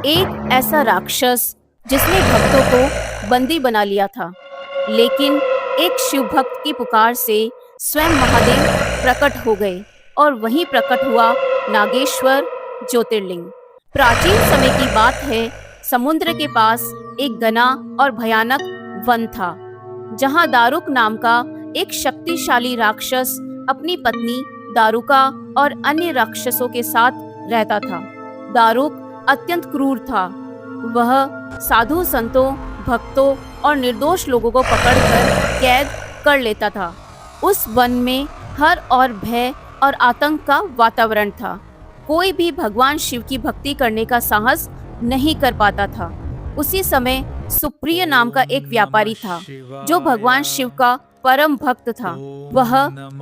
एक ऐसा राक्षस जिसने भक्तों को बंदी बना लिया था। लेकिन एक शिव भक्त की पुकार से स्वयं महादेव प्रकट हो गए और वहीं प्रकट हुआ नागेश्वर ज्योतिर्लिंग। प्राचीन समय की बात है, समुद्र के पास एक घना और भयानक वन था, जहां दारुक नाम का एक शक्तिशाली राक्षस अपनी पत्नी दारुका और अन्य राक्षसों के साथ रहता था। दारुक अत्यंत क्रूर था। वह साधु संतों, भक्तों और निर्दोष लोगों को पकड़कर कैद कर लेता था। उस वन में हर और भय और आतंक का वातावरण था। कोई भी भगवान शिव की भक्ति करने का साहस नहीं कर पाता था। उसी समय सुप्रिय नाम का एक व्यापारी था, जो भगवान शिव का परम भक्त था। वह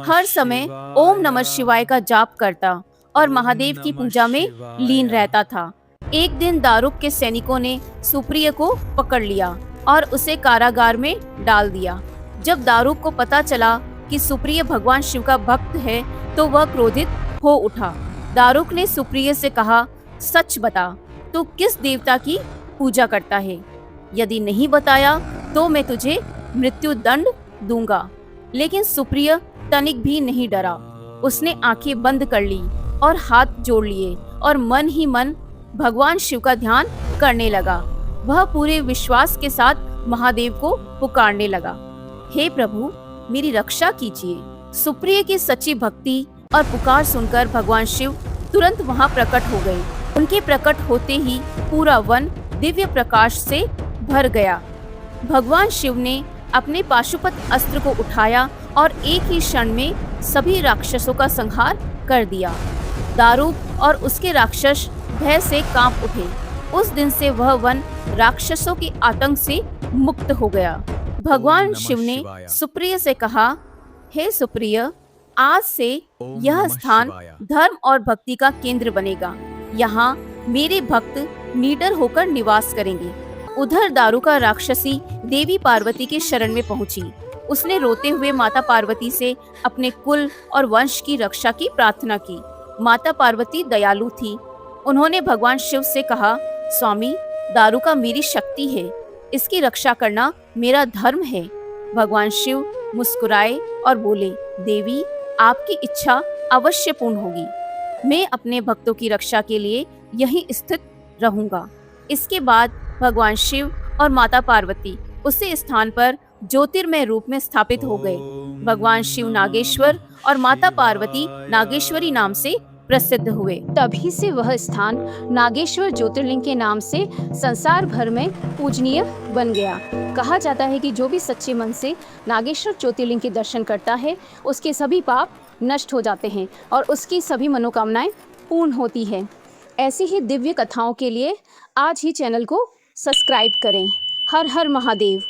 हर समय ओम नमः शिवाय का जाप करता और महादेव की पूजा में लीन रहता था। एक दिन दारुक के सैनिकों ने सुप्रिय को पकड़ लिया और उसे कारागार में डाल दिया। जब दारुक को पता चला कि सुप्रिय भगवान शिव का भक्त है, तो वह क्रोधित हो उठा। दारुक ने सुप्रिय से कहा, सच बता, तू किस देवता की पूजा करता है? यदि नहीं बताया तो मैं तुझे मृत्यु दंड दूंगा। लेकिन सुप्रिय तनिक भी नहीं डरा। उसने आंखें बंद कर ली और हाथ जोड़ लिए और मन ही मन भगवान शिव का ध्यान करने लगा। वह पूरे विश्वास के साथ महादेव को पुकारने लगा, हे प्रभु, मेरी रक्षा कीजिए। सुप्रिय की सच्ची भक्ति और पुकार सुनकर भगवान शिव तुरंत वहां प्रकट हो गए। उनके प्रकट होते ही पूरा वन दिव्य प्रकाश से भर गया। भगवान शिव ने अपने पाशुपत अस्त्र को उठाया और एक ही क्षण में सभी राक्षसों का संहार कर दिया। दारुक और उसके राक्षस भय से कांप उठे। उस दिन से वह वन राक्षसों के आतंक से मुक्त हो गया। भगवान शिव ने सुप्रिय से कहा, हे सुप्रिय, आज से यह स्थान धर्म और भक्ति का केंद्र बनेगा। यहाँ मेरे भक्त निडर होकर निवास करेंगे। उधर दारुका राक्षसी देवी पार्वती के शरण में पहुंची। उसने रोते हुए माता पार्वती से अपने कुल और वंश की रक्षा की प्रार्थना की। माता पार्वती दयालु थी। उन्होंने भगवान शिव से कहा, स्वामी, दारुका मेरी शक्ति है, इसकी रक्षा करना मेरा धर्म है। भगवान शिव मुस्कुराए और बोले, देवी, आपकी इच्छा अवश्य पूर्ण होगी। मैं अपने भक्तों की रक्षा के लिए यहीं स्थित रहूंगा। इसके बाद भगवान शिव और माता पार्वती उसी स्थान पर ज्योतिर्मय रूप में स्थापित हो गए। भगवान शिव नागेश्वर और माता पार्वती नागेश्वरी नाम से प्रसिद्ध हुए। तभी से वह स्थान नागेश्वर ज्योतिर्लिंग के नाम से संसार भर में पूजनीय बन गया। कहा जाता है कि जो भी सच्चे मन से नागेश्वर ज्योतिर्लिंग के दर्शन करता है, उसके सभी पाप नष्ट हो जाते हैं और उसकी सभी मनोकामनाएं पूर्ण होती है। ऐसी ही दिव्य कथाओं के लिए आज ही चैनल को सब्सक्राइब करें। हर हर महादेव।